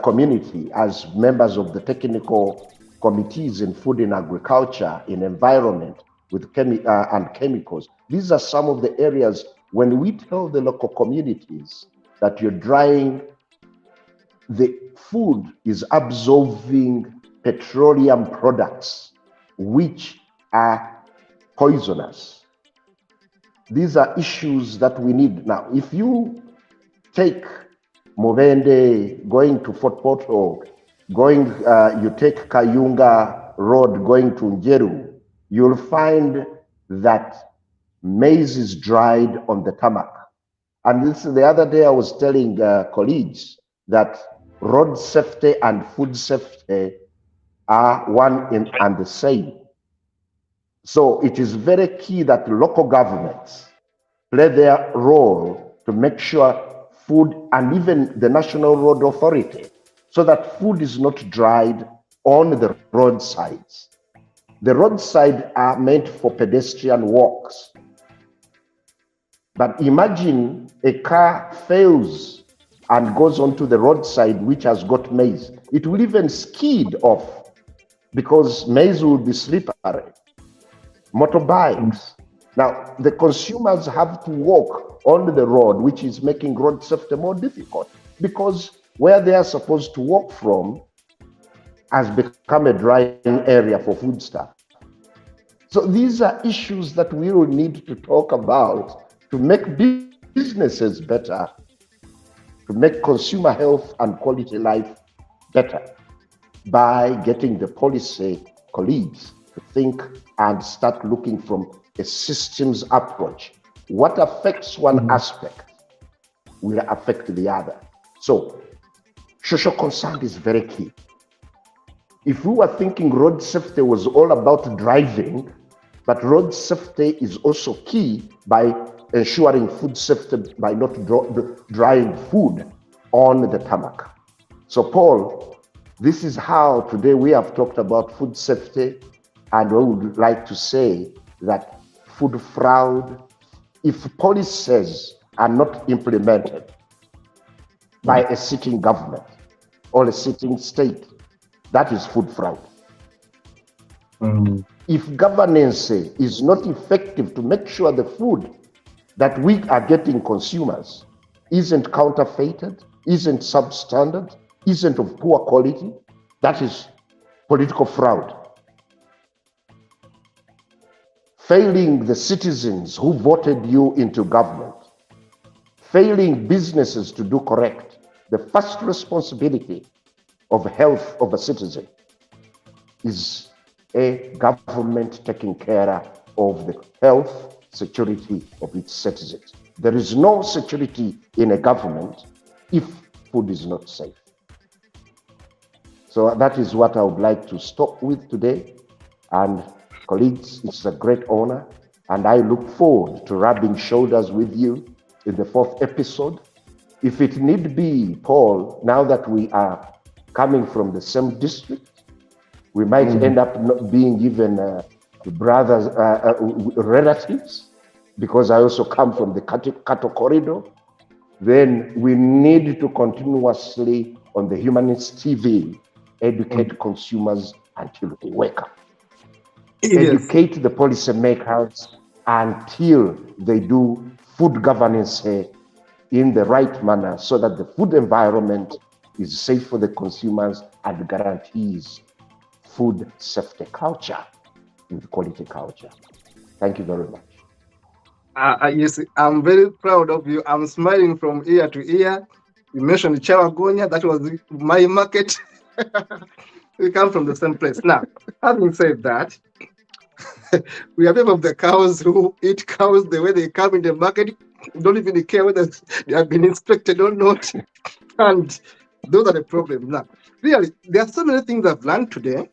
community as members of the technical committees in food and agriculture, in environment, with and chemicals. These are some of the areas when we tell the local communities that you're drying, the food is absorbing petroleum products which are poisonous. These are issues that we need. Now, if you take Mubende going to Fort Portal, you take Kayunga Road going to Njeru, you'll find that maize is dried on the tarmac. And this the other day I was telling colleagues that road safety and food safety are one and the same. So it is very key that local governments play their role to make sure food, and even the National Road Authority, so that food is not dried on the roadsides. The roadsides are meant for pedestrian walks. But imagine a car fails and goes onto the roadside which has got maize. It will even skid off because maize will be slippery. Motorbikes. Now, the consumers have to walk on the road, which is making road safety more difficult because where they are supposed to walk from has become a drying area for foodstuff. So these are issues that we will need to talk about to make businesses better, to make consumer health and quality life better by getting the policy colleagues to think and start looking from a systems approach. What affects one aspect will affect the other. So social concern is very key. If we were thinking road safety was all about driving, but road safety is also key by ensuring food safety by not drying food on the tarmac. So Paul, this is how today we have talked about food safety, and we would like to say that food fraud, if policies are not implemented by a sitting government or a sitting state, that is food fraud. If governance is not effective to make sure the food that we are getting consumers isn't counterfeited, isn't substandard, isn't of poor quality, that is political fraud. Failing the citizens who voted you into government, failing businesses to do correct, the first responsibility of health of a citizen is a government taking care of the health security of its citizens. There is no security in a government if food is not safe. So that is what I would like to stop with today. And colleagues, it's a great honor, and I look forward to rubbing shoulders with you in the 4th episode. If it need be, Paul, now that we are coming from the same district, we might end up not being even brothers, relatives, because I also come from the cattle corridor. Then we need to continuously on the Humanist TV educate consumers until they wake up. Educate the policymakers until they do food governance in the right manner so that the food environment is safe for the consumers and guarantees food safety culture and quality culture. Thank you very much. Yes, I'm very proud of you. I'm smiling from ear to ear. You mentioned Chawagonya, that was my market. We come from the same place. Now, having said that, we are people of the cows who eat cows the way they come in the market, don't even care whether they have been inspected or not. And those are the problems. Now, really, there are so many things I've learned today,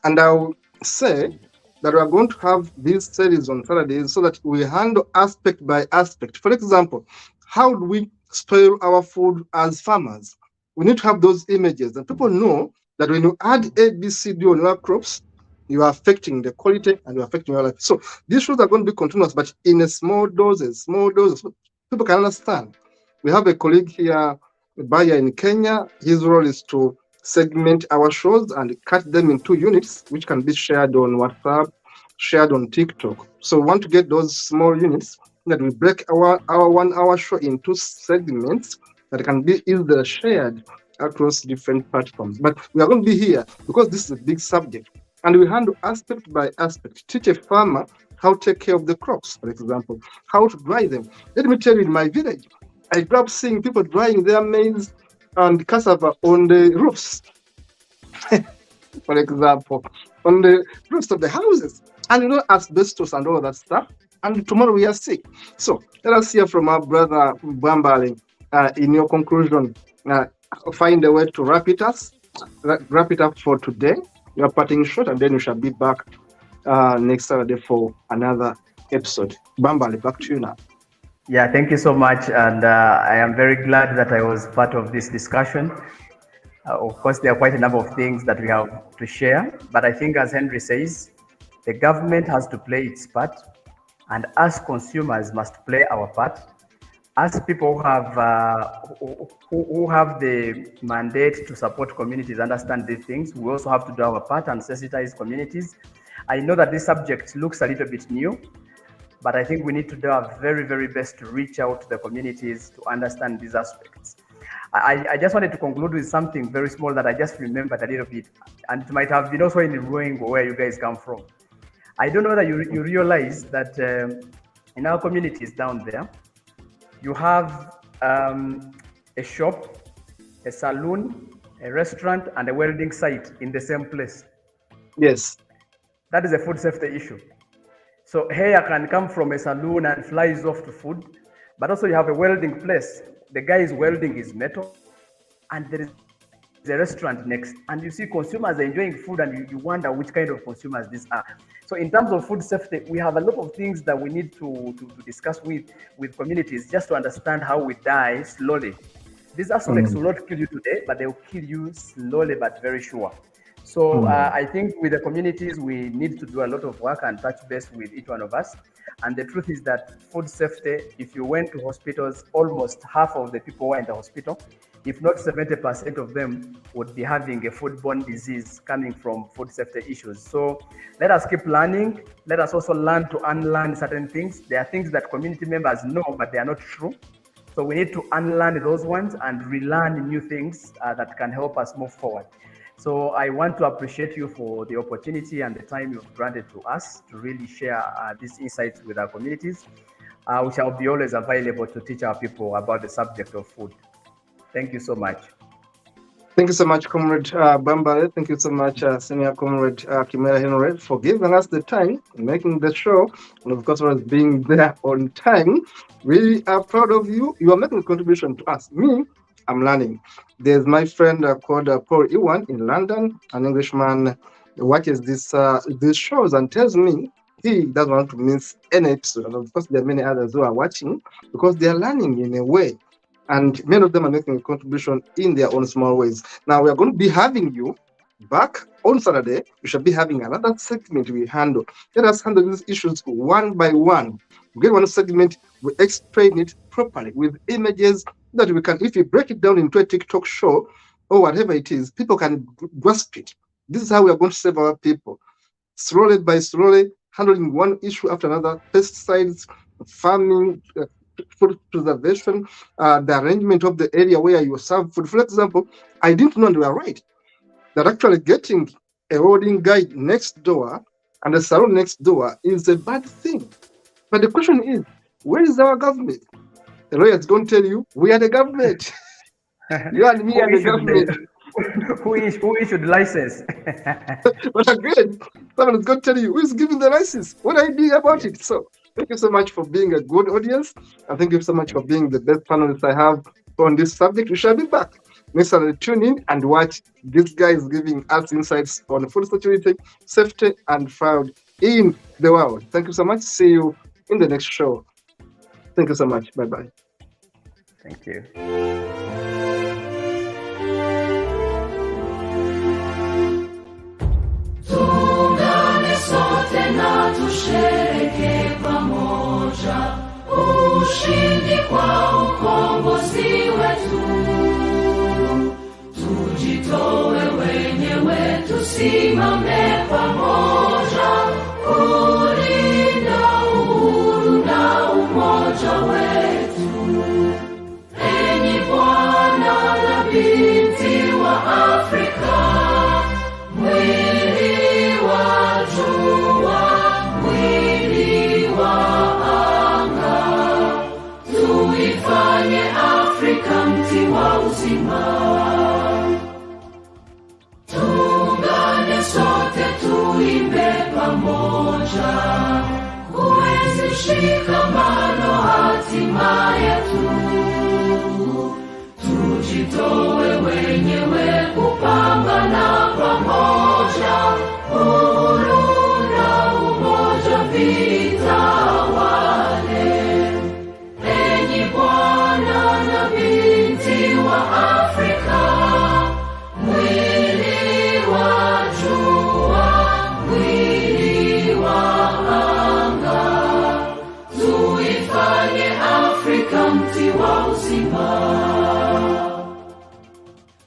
and I'll say that we are going to have these series on Saturdays so that we handle aspect by aspect. For example, how do we spoil our food as farmers? We need to have those images, and people know that when you add A, B, C, D on your crops, you are affecting the quality and you're affecting your life. So these shows are going to be continuous, but in a small doses, so people can understand. We have a colleague here, a buyer in Kenya. His role is to segment our shows and cut them into units, which can be shared on WhatsApp, shared on TikTok. So we want to get those small units that we break our 1 hour show into segments that can be easily shared across different platforms. But we are going to be here because this is a big subject, and we handle aspect by aspect. Teach a farmer how to take care of the crops, for example, how to dry them. Let me tell you, in my village, I grew up seeing people drying their maize and cassava on the roofs, for example, on the roofs of the houses, and asbestos and all that stuff. And tomorrow we are sick. So let us hear from our brother Bwambale. In your conclusion, find a way to wrap it up for today. You are parting short, and then we shall be back next Saturday for another episode. Bwambale, back to you now. Yeah, thank you so much, and I am very glad that I was part of this discussion. Of course, there are quite a number of things that we have to share, but I think, as Henry says, the government has to play its part, and us consumers must play our part. As people who have the mandate to support communities, understand these things, we also have to do our part and sensitize communities. I know that this subject looks a little bit new, but I think we need to do our very, very best to reach out to the communities to understand these aspects. I just wanted to conclude with something very small that I just remembered a little bit, and it might have been also in Ruengo, where you guys come from. I don't know whether you realize that in our communities down there, you have a shop, a saloon, a restaurant, and a welding site in the same place. Yes. That is a food safety issue. So hair can come from a saloon and flies off to food, but also you have a welding place. The guy is welding his metal, and there is a restaurant next, and you see consumers are enjoying food, and you wonder which kind of consumers these are. So in terms of food safety, we have a lot of things that we need to discuss with communities, just to understand how we die slowly. These aspects will not kill you today, but they will kill you slowly but very sure. So I think with the communities, we need to do a lot of work and touch base with each one of us. And the truth is that food safety, if you went to hospitals, almost half of the people who are in the hospital, if not 70% of them, would be having a foodborne disease coming from food safety issues. So let us keep learning. Let us also learn to unlearn certain things. There are things that community members know, but they are not true. So we need to unlearn those ones and relearn new things that can help us move forward. So I want to appreciate you for the opportunity and the time you've granted to us to really share these insights with our communities. We shall be always available to teach our people about the subject of food. Thank you so much. Thank you so much, Comrade Bwambale. Thank you so much, Senior Comrade Kimera Henry, for giving us the time, making the show, and of course, for us being there on time. We are proud of you. You are making a contribution to us. Me, I'm learning. There's my friend called Paul Iwan in London, an Englishman who watches these shows and tells me he doesn't want to miss any episode. And of course, there are many others who are watching because they are learning in a way. And many of them are making a contribution in their own small ways. Now, we are going to be having you back on Saturday. We shall be having another segment we handle. Let us handle these issues one by one. We get one segment, we explain it properly with images that we can, if you break it down into a TikTok show or whatever it is, people can grasp it. This is how we are going to save our people. Slowly by slowly, handling one issue after another, pesticides, farming, food preservation, the arrangement of the area where you serve food. For example, I didn't know, and we are right, that actually getting a holding guide next door and a salon next door is a bad thing. But the question is, where is our government? The lawyer is going to tell you, we are the government. You and me are the government. Who issued the license? But again, someone is going to tell you, who is giving the license? What are you doing about it? So thank you so much for being a good audience. And thank you so much for being the best panelists I have on this subject. We shall be back. Next Saturday, tune in and watch this guy is giving us insights on food security, safety, and fraud in the world. Thank you so much. See you in the next show. Thank you so much. Bye-bye. Thank you. Tuungane sote na tushereke pamoja ushindi kwa ukombozi wetu. Tujitoe wenyewe, tusimame pamoja kulinda uhuru na umoja. pamoja, kuenzi shikamano hatima yetu. Tujitoe wenyewe kupambana pamoja, uhuru na umoja vitawale. Enyi bwana na binti wa Afrika, mwili wa jua, mwili wa anga, tuifanye Afrika mti wa uzima.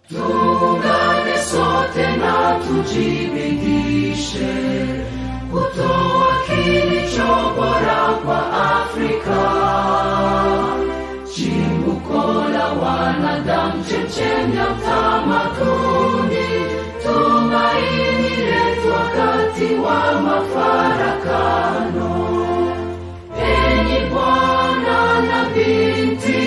Tuungane sote na tujibidishe kutoa kilicho bora kwa Afrika, chimbuko la wanadamu, chemchemi ya utamaduni, tumaini letu wakati wa mafarakano. Enyi bwana na binti